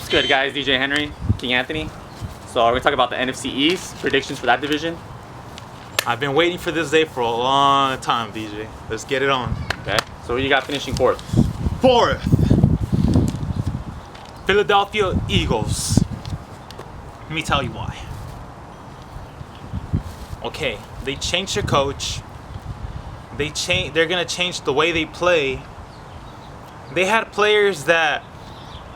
What's good, guys? DJ Henry, King Anthony. So we're going to talk about the NFC East, predictions for that division. I've been waiting for this day for a long time, DJ. Let's get it on. Okay. So who you got finishing fourth? Fourth, Philadelphia Eagles. Let me tell you why. Okay, they changed their coach. They're gonna change the way they play. They had players that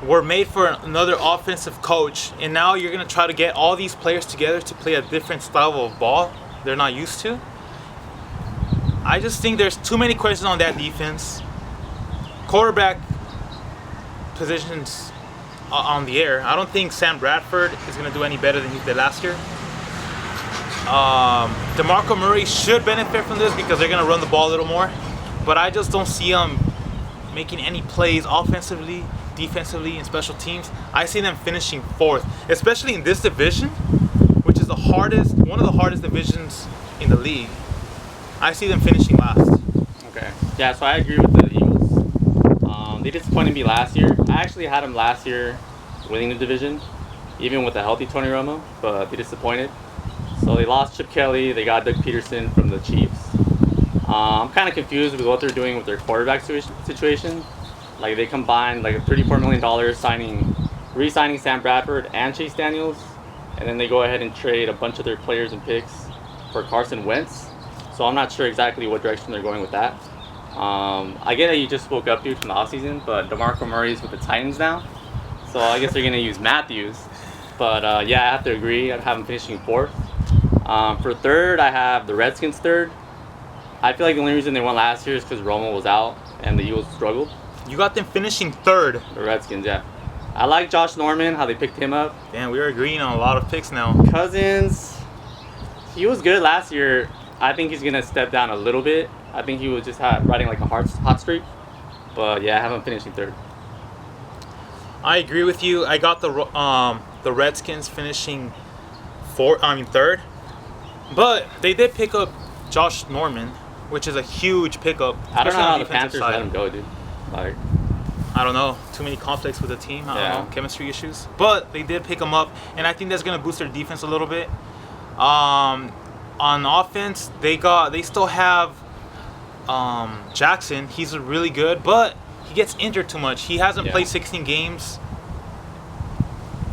were made for another offensive coach, and now you're gonna try to get all these players together to play a different style of ball they're not used to. I just think there's too many questions on that defense. Quarterback positions on the air. I don't think Sam Bradford is gonna do any better than he did last year. DeMarco Murray should benefit from this because they're gonna run the ball a little more, but I just don't see him making any plays offensively, defensively, and special teams. I see them finishing fourth, especially in this division, which is one of the hardest divisions in the league. I see them finishing last. Okay. Yeah, so I agree with the Eagles. They disappointed me last year. I actually had them last year winning the division, even with a healthy Tony Romo, but they disappointed. So they lost Chip Kelly. They got Doug Peterson from the Chiefs. I'm kind of confused with what they're doing with their quarterback situation. Like, they combined like $34 million re-signing Sam Bradford and Chase Daniels, and then they go ahead and trade a bunch of their players and picks for Carson Wentz. So I'm not sure exactly what direction they're going with that. I get that you just spoke up, dude, from the offseason, but DeMarco Murray's with the Titans now, so I guess they're going to use Matthews. But yeah, I have to agree. I have them finishing fourth. For third, I have the Redskins third. I feel like the only reason they won last year is because Romo was out and the Eagles struggled. You got them finishing third. The Redskins, yeah. I like Josh Norman, how they picked him up. Damn, we are agreeing on a lot of picks now. Cousins, he was good last year. I think he's going to step down a little bit. I think he was just riding like a hot streak. But yeah, I have him finishing third. I agree with you. I got the Redskins finishing third. But they did pick up Josh Norman, which is a huge pickup. I don't know how the Panthers let him go, dude. Like, I don't know. Too many conflicts with the team. I don't know. Chemistry issues. But they did pick him up, and I think that's going to boost their defense a little bit. On offense, they still have Jackson. He's really good, but he gets injured too much. He hasn't played 16 games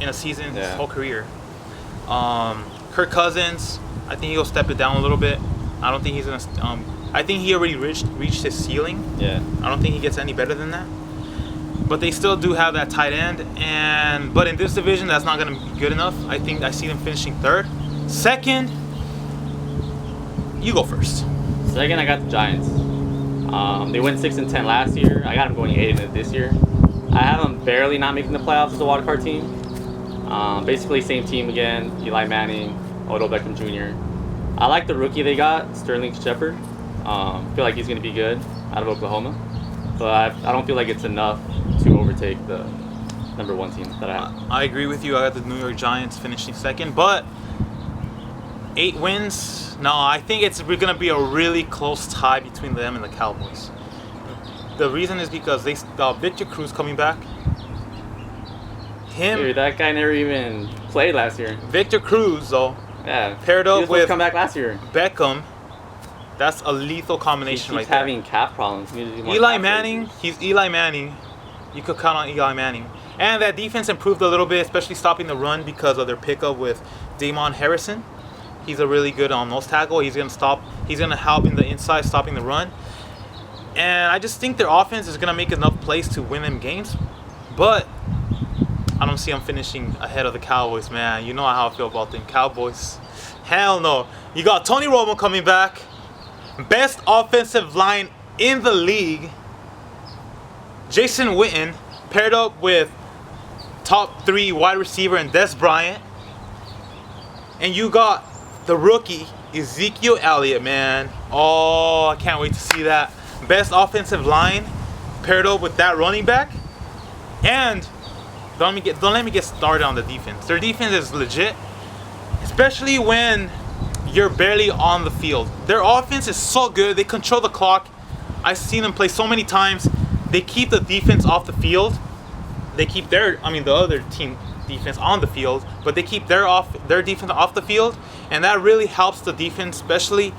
in a season his whole career. Kirk Cousins, I think he'll step it down a little bit. I don't think he's going to... I think he already reached his ceiling. Yeah. I don't think he gets any better than that. But they still do have that tight end. But in this division, that's not going to be good enough. I see them finishing third. Second, you go first. Second, I got the Giants. They went 6-10 last year. I got them going 8-8 this year. I have them barely not making the playoffs as a wild card team. Basically, same team again. Eli Manning, Odell Beckham Jr. I like the rookie they got, Sterling Shepard. Feel like he's going to be good out of Oklahoma. But I don't feel like it's enough to overtake the number one team that I have. I agree with you. I got the New York Giants finishing second. But 8 wins? No, I think it's going to be a really close tie between them and the Cowboys. The reason is because Victor Cruz coming back. Dude, that guy never even played last year. Victor Cruz, though. Yeah. Paired up with come back last year. Beckham. That's a lethal combination right there. He's having calf problems. Eli Manning, he's Eli Manning. You could count on Eli Manning. And that defense improved a little bit, especially stopping the run because of their pickup with Damon Harrison. He's a really good nose tackle. He's going to help in the inside, stopping the run. And I just think their offense is going to make enough plays to win them games. But I don't see them finishing ahead of the Cowboys, man. You know how I feel about them Cowboys. Hell no. You got Tony Romo coming back. Best offensive line in the league. Jason Witten paired up with top 3 wide receiver and Des Bryant. And you got the rookie Ezekiel Elliott, man. Oh, I can't wait to see that. Best offensive line paired up with that running back. And don't let me get started on the defense. Their defense is legit, especially when you're barely on the field. Their offense is so good. They control the clock. I've seen them play so many times. They keep the defense off the field. they keep the other team defense on the field, but they keep their defense off the field, and that really helps the defense, especially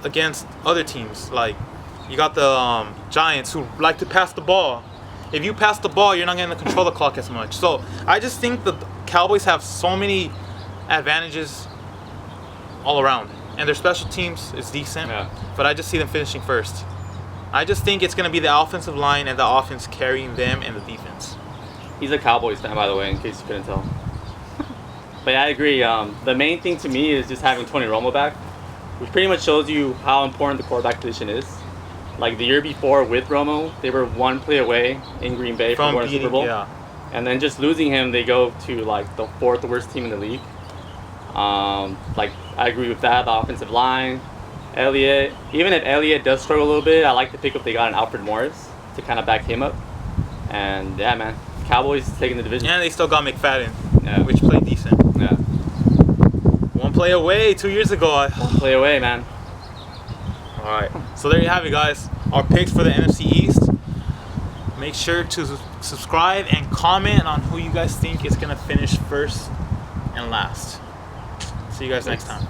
against other teams. Like you got the Giants who like to pass the ball. If you pass the ball, you're not going to control the clock as much. So I just think the Cowboys have so many advantages all around, and their special teams is decent. Yeah. But I just see them finishing first. I just think it's going to be the offensive line and the offense carrying them and the defense. He's a Cowboys fan, by the way, in case you couldn't tell. But yeah, I agree. The main thing to me is just having Tony Romo back, which pretty much shows you how important the quarterback position is. Like the year before with Romo, they were one play away in Green Bay from winning the Super Bowl. Yeah. And then just losing him, they go to like the 4th worst team in the league. Like I agree with that. The offensive line, Elliott. Even if Elliott does struggle a little bit, I like the pickup they got in Alfred Morris to kind of back him up. And yeah, man, Cowboys taking the division. And they still got McFadden, Yeah. which played decent. Yeah, One play away 2 years ago. one play away, man. All right. So there you have it, guys. Our picks for the NFC East. Make sure to subscribe and comment on who you guys think is going to finish first and last. See you guys next time.